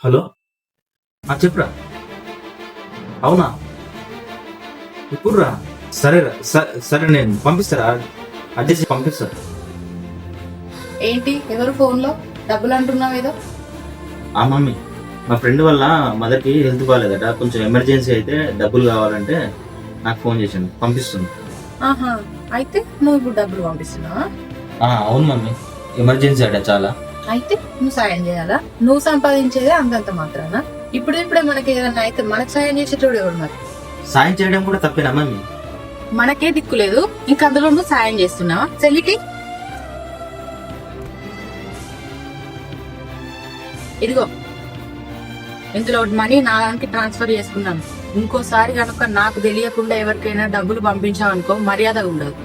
Hello. చెప్పురా. అవునా? ఇప్పుడు రా. సరేరా, సరే నేను పంపిస్తారా, అడ్జస్ట్ పంపిస్తా. ఏంటి ఎవరు ఫోన్ లో డబ్బులు అంటున్నావు ఏదో? మమ్మీ, మా ఫ్రెండ్ వల్ల మదర్కి హెల్త్ బాగాలేదట, కొంచెం ఎమర్జెన్సీ అయితే డబ్బులు కావాలంటే నాకు ఫోన్ చేశాను, పంపిస్తుంది. ఆహా, అయితే నువ్వు ఇప్పుడు డబ్బులు పంపిస్తున్నావా? అవును మమ్మీ, ఎమర్జెన్సీ అట చాలా. అయితే నువ్వు సాయం చేయాలా? నువ్వు సంపాదించేదే అంతంత మాత్రాన. ఇప్పుడే మనకి ఏదన్నా అయితే మనకు సాయం చేసేటోడు ఎవడు మరి? సాయం చేయడం కూడా తప్పేనా మమ్మీ? మనకే దిక్కులేదు, ఇంకా అందులో నువ్వు సాయం చేస్తున్నావా చెల్లికి? ఇదిగో ఇందులో మనీ నా దానికి ట్రాన్స్ఫర్ చేసుకున్నాను. ఇంకోసారి కనుక నాకు తెలియకుండా ఎవరికైనా డబ్బులు పంపించావనుకో మర్యాద ఉండదు.